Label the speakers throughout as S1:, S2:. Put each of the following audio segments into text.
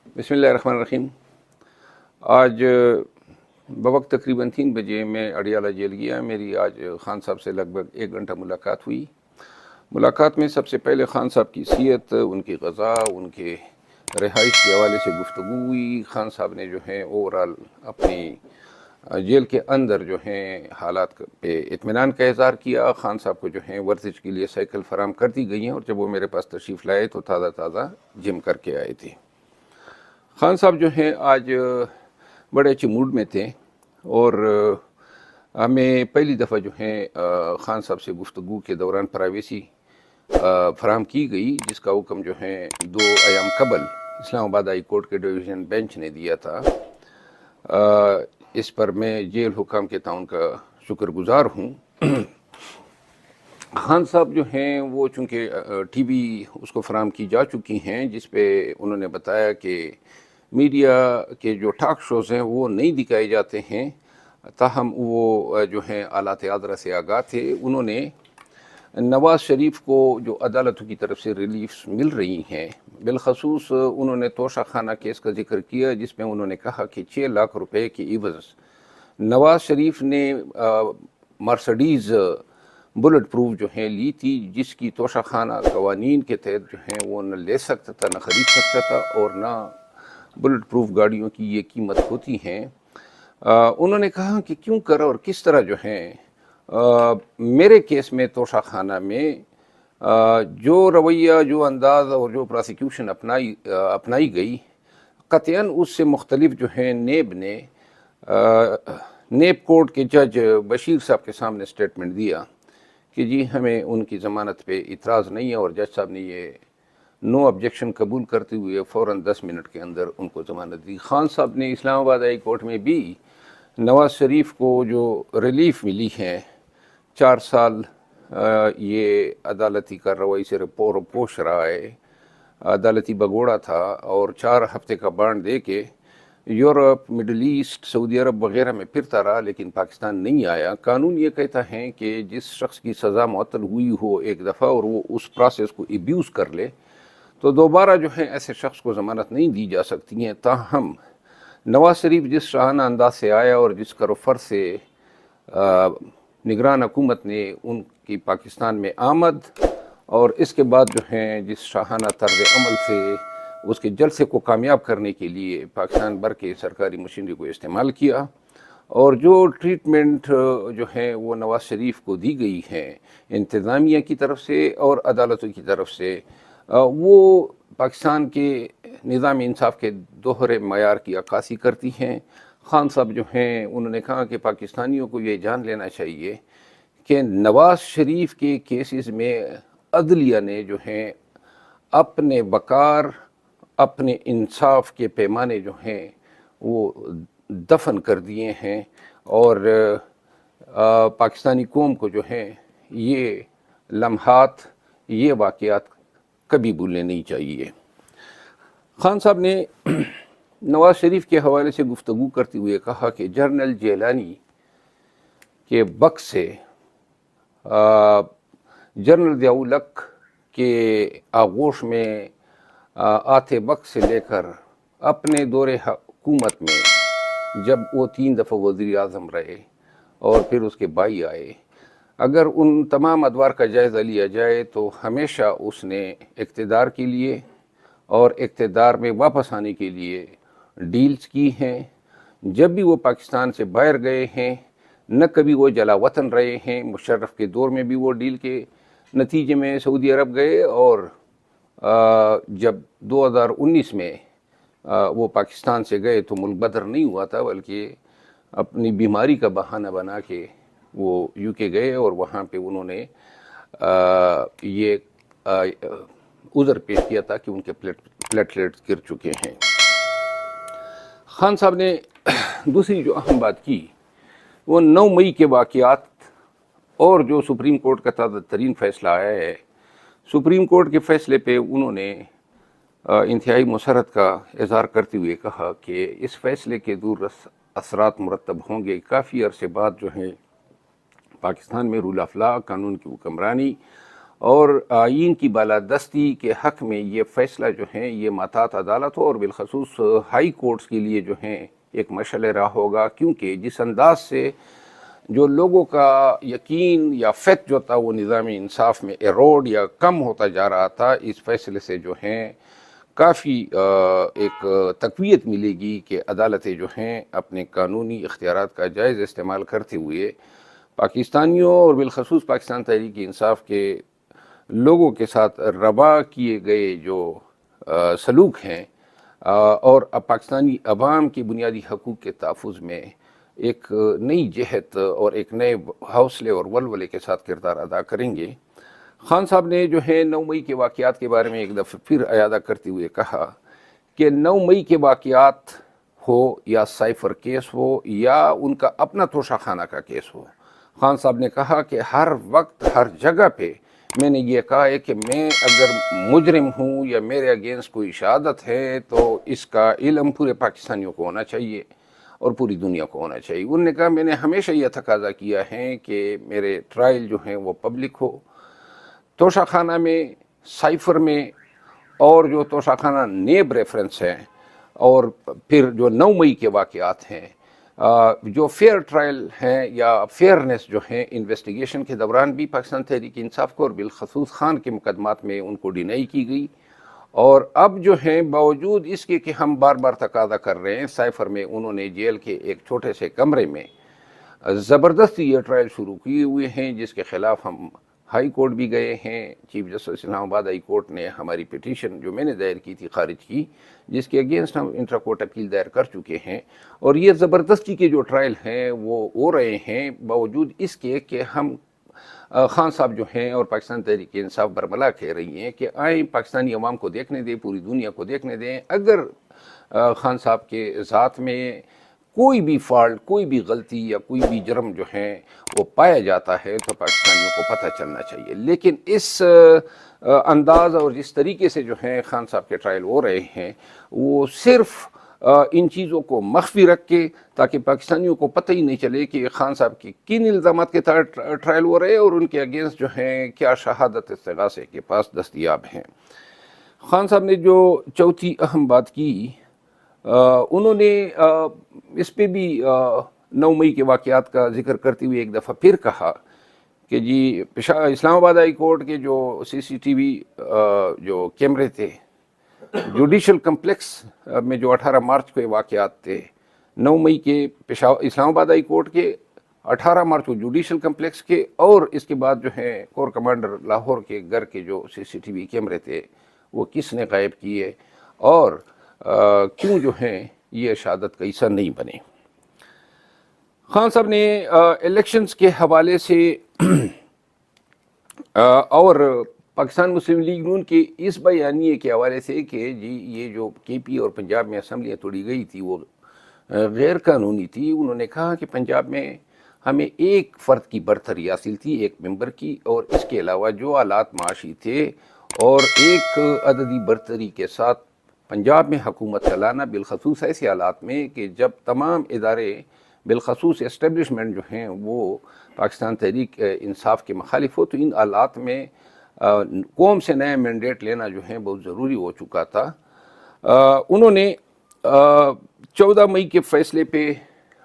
S1: بسم اللہ الرحمن الرحیم۔ آج بوقت تقریباً 3 بجے میں اڈیالہ جیل گیا۔ میری آج خان صاحب سے لگ بھگ 1 گھنٹہ ملاقات ہوئی۔ ملاقات میں سب سے پہلے خان صاحب کی صحت، ان کی غذا، ان کے رہائش کے حوالے سے گفتگو ہوئی۔ خان صاحب نے جو ہے اوورال اپنی جیل کے اندر جو ہیں حالات پہ اطمینان کا اظہار کیا۔ خان صاحب کو جو ہیں ورزش کے لیے سائیکل فراہم کر دی گئی ہیں، اور جب وہ میرے پاس تشریف لائے تو تازہ جم کر کے آئے تھے۔ خان صاحب جو ہیں آج بڑے اچھے موڈ میں تھے، اور ہمیں پہلی دفعہ جو ہیں خان صاحب سے گفتگو کے دوران پرائیویسی فراہم کی گئی، جس کا حکم جو ہے 2 ایام قبل اسلام آباد ہائی کورٹ کے ڈویژن بینچ نے دیا تھا۔ اس پر میں جیل حکام کے تعاون کا شکر گزار ہوں۔ خان صاحب جو ہیں وہ چونکہ ٹی وی اس کو فراہم کی جا چکی ہیں، جس پہ انہوں نے بتایا کہ میڈیا کے جو ٹاک شوز ہیں وہ نہیں دکھائے جاتے ہیں، تاہم وہ جو ہیں آلات عذرا سے آگاہ تھے۔ انہوں نے نواز شریف کو جو عدالتوں کی طرف سے ریلیفز مل رہی ہیں، بالخصوص انہوں نے توشہ خانہ کیس کا ذکر کیا، جس میں انہوں نے کہا کہ 6 لاکھ روپے کی عوض نواز شریف نے مرسڈیز بلٹ پروف جو ہیں لی تھی، جس کی توشہ خانہ قوانین کے تحت جو ہیں وہ نہ لے سکتا تھا، نہ خرید سکتا تھا، اور نہ بلٹ پروف گاڑیوں کی یہ قیمت ہوتی ہیں۔ انہوں نے کہا کہ کیوں کر اور کس طرح جو ہیں میرے کیس میں توشہ خانہ میں جو رویہ، جو انداز اور جو پراسیکیوشن اپنائی گئی، قطعاً اس سے مختلف جو ہیں نیب کورٹ کے جج بشیر صاحب کے سامنے سٹیٹمنٹ دیا کہ جی ہمیں ان کی ضمانت پہ اعتراض نہیں ہے، اور جج صاحب نے یہ نو آبجیکشن قبول کرتے ہوئے فوراً 10 منٹ کے اندر ان کو ضمانت دی۔ خان صاحب نے اسلام آباد ہائی کورٹ میں بھی نواز شریف کو جو ریلیف ملی ہے، 4 سال یہ عدالتی کارروائی سے پوش رہا ہے، عدالتی بگوڑا تھا، اور 4 ہفتے کا بانڈ دے کے یورپ، مڈل ایسٹ، سعودی عرب وغیرہ میں پھرتا رہا، لیکن پاکستان نہیں آیا۔ قانون یہ کہتا ہے کہ جس شخص کی سزا معطل ہوئی ہو ایک دفعہ اور وہ اس پروسیس کو ایبیوز کر لے، تو دوبارہ جو ہے ایسے شخص کو ضمانت نہیں دی جا سکتی ہیں۔ تاہم نواز شریف جس شاہانہ انداز سے آیا اور جس کرفر سے نگران حکومت نے ان کی پاکستان میں آمد، اور اس کے بعد جو ہیں جس شاہانہ طرز عمل سے اس کے جلسے کو کامیاب کرنے کے لیے پاکستان بھر کے سرکاری مشینری کو استعمال کیا، اور جو ٹریٹمنٹ جو ہے وہ نواز شریف کو دی گئی ہے انتظامیہ کی طرف سے اور عدالتوں کی طرف سے، وہ پاکستان کے نظام انصاف کے دوہرے معیار کی عکاسی کرتی ہیں۔ خان صاحب جو ہیں انہوں نے کہا کہ پاکستانیوں کو یہ جان لینا چاہیے کہ نواز شریف کے کیسز میں عدلیہ نے جو ہیں اپنے وقار، اپنے انصاف کے پیمانے جو ہیں وہ دفن کر دیے ہیں، اور پاکستانی قوم کو جو ہیں یہ لمحات، یہ واقعات کبھی بھولنے نہیں چاہیے۔ خان صاحب نے نواز شریف کے حوالے سے گفتگو کرتے ہوئے کہا کہ جنرل جیلانی کے وقت سے جنرل ضیاء الحق کے آغوش میں آتے وقت سے لے کر اپنے دور حکومت میں جب وہ 3 دفعہ وزیر اعظم رہے اور پھر اس کے بھائی آئے، اگر ان تمام ادوار کا جائزہ لیا جائے تو ہمیشہ اس نے اقتدار کے لیے اور اقتدار میں واپس آنے کے لیے ڈیلز کی ہیں۔ جب بھی وہ پاکستان سے باہر گئے ہیں، نہ کبھی وہ جلا وطن رہے ہیں۔ مشرف کے دور میں بھی وہ ڈیل کے نتیجے میں سعودی عرب گئے، اور جب 2019 میں وہ پاکستان سے گئے تو ملک بدر نہیں ہوا تھا، بلکہ اپنی بیماری کا بہانہ بنا کے وہ یو کے گئے، اور وہاں پہ انہوں نے یہ عذر پیش کیا تھا کہ ان کے پلیٹلیٹس گر چکے ہیں۔ خان صاحب نے دوسری جو اہم بات کی وہ 9 مئی کے واقعات اور جو سپریم کورٹ کا تازہ ترین فیصلہ آیا ہے۔ سپریم کورٹ کے فیصلے پہ انہوں نے انتہائی مسرت کا اظہار کرتے ہوئے کہا کہ اس فیصلے کے دور اثرات مرتب ہوں گے۔ کافی عرصے بعد جو ہیں پاکستان میں رول آف لا، قانون کی حکمرانی اور آئین کی بالادستی کے حق میں یہ فیصلہ جو ہیں یہ محتاط عدالت ہو اور بالخصوص ہائی کورٹس کے لیے جو ہیں ایک مشعل راہ ہوگا، کیونکہ جس انداز سے جو لوگوں کا یقین یا فیتھ جو تھا وہ نظام انصاف میں ایروڈ یا کم ہوتا جا رہا تھا، اس فیصلے سے جو ہیں کافی ایک تقویت ملے گی کہ عدالتیں جو ہیں اپنے قانونی اختیارات کا جائز استعمال کرتے ہوئے پاکستانیوں اور بالخصوص پاکستان تحریک انصاف کے لوگوں کے ساتھ روا کیے گئے جو سلوک ہیں اور پاکستانی عوام کی بنیادی حقوق کے تحفظ میں ایک نئی جہت اور ایک نئے حوصلے اور ولولے کے ساتھ کردار ادا کریں گے۔ خان صاحب نے جو ہے 9 مئی کے واقعات کے بارے میں ایک دفعہ پھر اعادہ کرتے ہوئے کہا کہ 9 مئی کے واقعات ہو یا سائفر کیس ہو یا ان کا اپنا توشہ خانہ کا کیس ہو، خان صاحب نے کہا کہ ہر وقت ہر جگہ پہ میں نے یہ کہا ہے کہ میں اگر مجرم ہوں یا میرے اگینسٹ کوئی شہادت ہے تو اس کا علم پورے پاکستانیوں کو ہونا چاہیے اور پوری دنیا کو ہونا چاہیے۔ انہوں نے کہا میں نے ہمیشہ یہ تقاضا کیا ہے کہ میرے ٹرائل جو ہیں وہ پبلک ہو، توشہ خانہ میں، سائفر میں، اور جو توشہ خانہ نیب ریفرنس ہے، اور پھر جو 9 مئی کے واقعات ہیں، جو فیئر ٹرائل ہیں یا فیئرنس جو ہیں انویسٹیگیشن کے دوران بھی پاکستان تحریک انصاف کو اور بالخصوص خان کے مقدمات میں ان کو ڈینائی کی گئی، اور اب جو ہیں باوجود اس کے کہ ہم بار بار تقاضا کر رہے ہیں، سائفر میں انہوں نے جیل کے ایک چھوٹے سے کمرے میں زبردستی یہ ٹرائل شروع کیے ہوئے ہیں، جس کے خلاف ہم ہائی کورٹ بھی گئے ہیں۔ چیف جسٹس اسلام آباد ہائی کورٹ نے ہماری پٹیشن جو میں نے دائر کی تھی خارج کی، جس کے اگینسٹ ہم انٹرا کورٹ اپیل دائر کر چکے ہیں، اور یہ زبردستی کے جو ٹرائل ہیں وہ ہو رہے ہیں باوجود اس کے کہ ہم خان صاحب جو ہیں اور پاکستان تحریک انصاف برملا کہہ رہی ہیں کہ آئیں پاکستانی عوام کو دیکھنے دیں، پوری دنیا کو دیکھنے دیں، اگر خان صاحب کے ذات میں کوئی بھی فالٹ، کوئی بھی غلطی یا کوئی بھی جرم جو ہے وہ پایا جاتا ہے تو پاکستانیوں کو پتہ چلنا چاہیے۔ لیکن اس انداز اور جس طریقے سے جو ہیں خان صاحب کے ٹرائل ہو رہے ہیں وہ صرف ان چیزوں کو مخفی رکھ کے تاکہ پاکستانیوں کو پتہ ہی نہیں چلے کہ خان صاحب کی کن الزامات کے تحت ٹرائل ہو رہے ہیں اور ان کے اگینسٹ جو ہیں کیا شہادت استغاثے کے پاس دستیاب ہیں۔ خان صاحب نے جو چوتھی اہم بات کی، انہوں نے اس پہ بھی 9 مئی کے واقعات کا ذکر کرتے ہوئے ایک دفعہ پھر کہا کہ جی اسلام آباد ہائی کورٹ کے جو CCTV جو کیمرے تھے، جوڈیشل کمپلیکس میں جو 18 مارچ کے واقعات تھے، 9 مئی کے اسلام آباد ہائی کورٹ کے، 18 مارچ کو جوڈیشل کمپلیکس کے، اور اس کے بعد جو ہے کور کمانڈر لاہور کے گھر کے جو CCTV کیمرے تھے وہ کس نے غائب کیے اور کیوں جو ہیں یہ شہادت کا حصہ نہیں بنے۔ خان صاحب نے الیکشنز کے حوالے سے اور پاکستان مسلم لیگ نون کے اس بیانیے کے حوالے سے کہ جی یہ جو KP اور پنجاب میں اسمبلیاں توڑی گئی تھی وہ غیر قانونی تھی، انہوں نے کہا کہ پنجاب میں ہمیں ایک فرد کی برتری حاصل تھی، ایک ممبر کی، اور اس کے علاوہ جو آلات معاشی تھے اور ایک عددی برتری کے ساتھ پنجاب میں حکومت چلانا، بالخصوص ایسے حالات میں کہ جب تمام ادارے بالخصوص اسٹیبلشمنٹ جو ہیں وہ پاکستان تحریک انصاف کے مخالف ہو، تو ان حالات میں قوم سے نیا مینڈیٹ لینا جو ہے بہت ضروری ہو چکا تھا۔ انہوں نے 14 مئی کے فیصلے پہ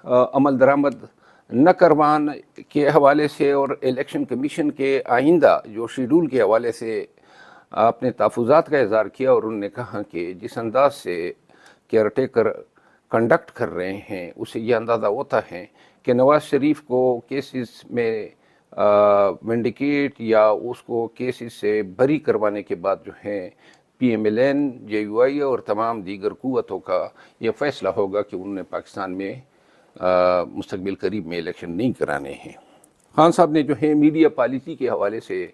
S1: عمل درآمد نہ کروان کے حوالے سے اور الیکشن کمیشن کے آئندہ جو شیڈول کے حوالے سے اپنے تحفظات کا اظہار کیا، اور انہوں نے کہا کہ جس انداز سے کیئر ٹیکر کنڈکٹ کر رہے ہیں اسے یہ اندازہ ہوتا ہے کہ نواز شریف کو کیسز میں ونڈیکیٹ یا اس کو کیسز سے بری کروانے کے بعد جو ہیں PMLN، JUI اور تمام دیگر قوتوں کا یہ فیصلہ ہوگا کہ انہوں نے پاکستان میں مستقبل قریب میں الیکشن نہیں کرانے ہیں۔ خان صاحب نے جو ہے میڈیا پالیسی کے حوالے سے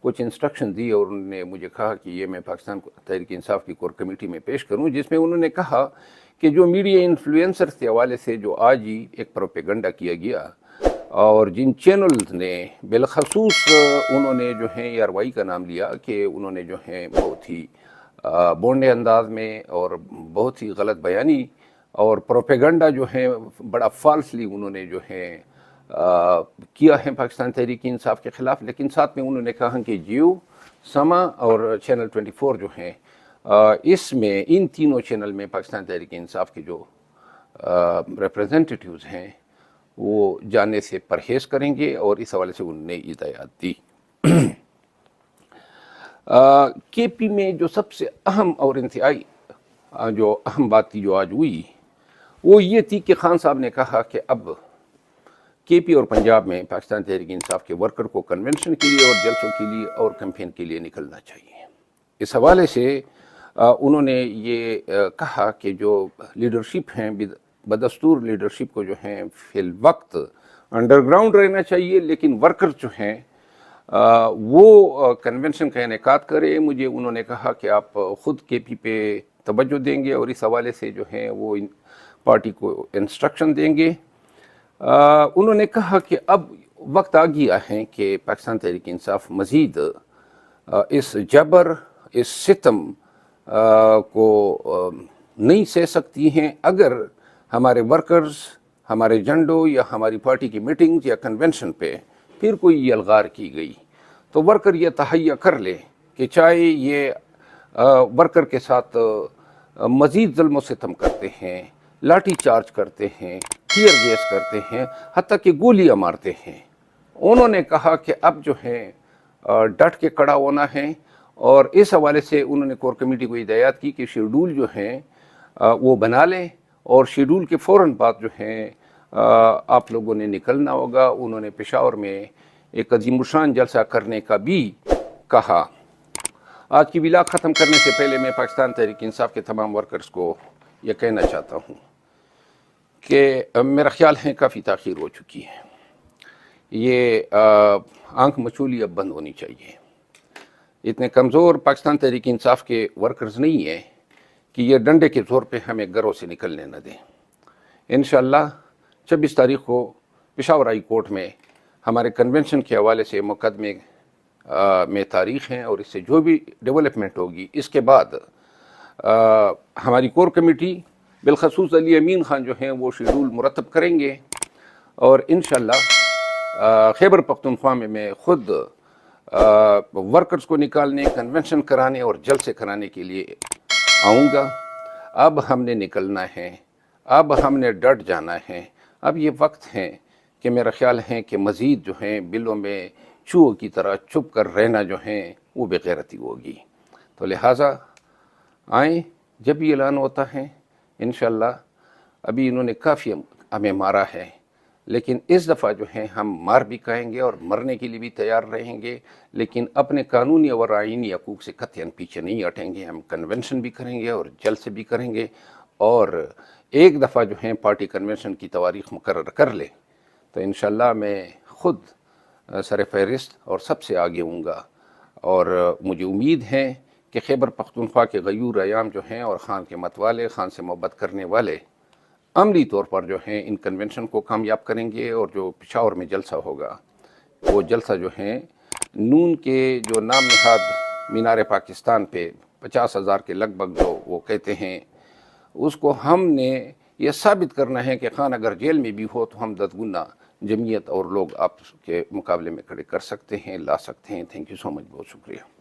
S1: کچھ انسٹرکشن دی اور انہوں نے مجھے کہا کہ یہ میں پاکستان تحریک انصاف کی کور کمیٹی میں پیش کروں، جس میں انہوں نے کہا کہ جو میڈیا انفلوئنسرز کے حوالے سے جو آج ہی ایک پروپیگنڈا کیا گیا اور جن چینلز نے بالخصوص انہوں نے جو ہیں یاروائی کا نام لیا کہ انہوں نے جو ہیں بہت ہی بونڈے انداز میں اور بہت ہی غلط بیانی اور پروپیگنڈا جو ہے بڑا فالسلی انہوں نے جو ہے کیا ہے پاکستان تحریک انصاف کے خلاف، لیکن ساتھ میں انہوں نے کہا کہ جیو سما اور چینل 24 جو ہیں اس میں ان تینوں چینل میں پاکستان تحریک انصاف کے جو ریپرزنٹیٹیوز ہیں وہ جانے سے پرہیز کریں گے، اور اس حوالے سے انہوں نے ہدایات دی۔ کے پی میں جو سب سے اہم اور انتہائی جو اہم بات تھی جو آج ہوئی وہ یہ تھی کہ خان صاحب نے کہا کہ اب کے پی اور پنجاب میں پاکستان تحریک انصاف کے ورکر کو کنونشن کے لیے اور جلسوں کے لیے اور کیمپین کے لیے نکلنا چاہیے۔ اس حوالے سے انہوں نے یہ کہا کہ جو لیڈرشپ ہیں بدستور لیڈرشپ کو جو ہیں فی الوقت انڈر گراؤنڈ رہنا چاہیے، لیکن ورکر جو ہیں وہ کنونشن کا انعقاد کرے۔ مجھے انہوں نے کہا کہ آپ خود کے پی پہ توجہ دیں گے اور اس حوالے سے جو ہیں وہ پارٹی کو انسٹرکشن دیں گے۔ انہوں نے کہا کہ اب وقت آ گیا ہے کہ پاکستان تحریک انصاف مزید اس جبر، اس ستم کو نہیں سہ سکتی ہیں۔ اگر ہمارے ورکرز ہمارے جھنڈوں یا ہماری پارٹی کی میٹنگز یا کنونشن پہ پھر کوئی یہ الغار کی گئی تو ورکر یہ تہیہ کر لے کہ چاہے یہ ورکر کے ساتھ مزید ظلم و ستم کرتے ہیں، لاٹھی چارج کرتے ہیں، ٹیئر گیس کرتے ہیں، حتیٰ کہ گولیاں مارتے ہیں۔ انہوں نے کہا کہ اب جو ہے ڈٹ کے کڑا ہونا ہے، اور اس حوالے سے انہوں نے کور کمیٹی کو ہدایات کی کہ شیڈول جو ہیں وہ بنا لیں، اور شیڈول کے فوراً بعد جو ہیں آپ لوگوں نے نکلنا ہوگا۔ انہوں نے پشاور میں ایک عظیم الشان جلسہ کرنے کا بھی کہا۔ آج کی ویلاگ ختم کرنے سے پہلے میں پاکستان تحریک انصاف کے تمام ورکرز کو یہ کہنا چاہتا ہوں کہ میرا خیال ہے کافی تاخیر ہو چکی ہے۔ یہ آنکھ مچولی اب بند ہونی چاہیے۔ اتنے کمزور پاکستان تحریک انصاف کے ورکرز نہیں ہیں کہ یہ ڈنڈے کے زور پہ ہمیں گھروں سے نکلنے نہ دیں۔ انشاءاللہ 26 تاریخ کو پشاور ہائی کورٹ میں ہمارے کنونشن کے حوالے سے مقدمے میں تاریخ ہیں، اور اس سے جو بھی ڈیولپمنٹ ہوگی اس کے بعد ہماری کور کمیٹی بالخصوص علی امین خان جو ہیں وہ شیڈول مرتب کریں گے، اور انشاءاللہ خیبر پختونخوا میں خود ورکرز کو نکالنے، کنونشن کرانے اور جلسے کرانے کے لیے آؤں گا۔ اب ہم نے نکلنا ہے، اب ہم نے ڈٹ جانا ہے۔ اب یہ وقت ہے کہ میرا خیال ہے کہ مزید جو ہیں بلوں میں چوہوں کی طرح چھپ کر رہنا جو ہیں وہ بے غیرتی ہوگی۔ تو لہٰذا آئیں، جب بھی اعلان ہوتا ہے انشاءاللہ، ابھی انہوں نے کافی ہمیں مارا ہے، لیکن اس دفعہ جو ہے ہم مار بھی کھائیں گے اور مرنے کے لیے بھی تیار رہیں گے، لیکن اپنے قانونی اور آئینی حقوق سے قطعاً پیچھے نہیں ہٹیں گے۔ ہم کنونشن بھی کریں گے اور جلسے بھی کریں گے، اور ایک دفعہ جو ہیں پارٹی کنونشن کی تواریخ مقرر کر لے تو انشاءاللہ میں خود سر فہرست اور سب سے آگے ہوں گا، اور مجھے امید ہے کہ خیبر پختونخوا کے غیور ایام جو ہیں اور خان کے متوالے، خان سے محبت کرنے والے عملی طور پر جو ہیں ان کنونشن کو کامیاب کریں گے، اور جو پشاور میں جلسہ ہوگا وہ جلسہ جو ہیں نون کے جو نام نہاد مینار پاکستان پہ 50,000 کے لگ بھگ جو وہ کہتے ہیں، اس کو ہم نے یہ ثابت کرنا ہے کہ خان اگر جیل میں بھی ہو تو ہم 10 گنا جمعیت اور لوگ آپ کے مقابلے میں کھڑے کر سکتے ہیں، لا سکتے ہیں۔ تھینک یو سو مچ، بہت شکریہ۔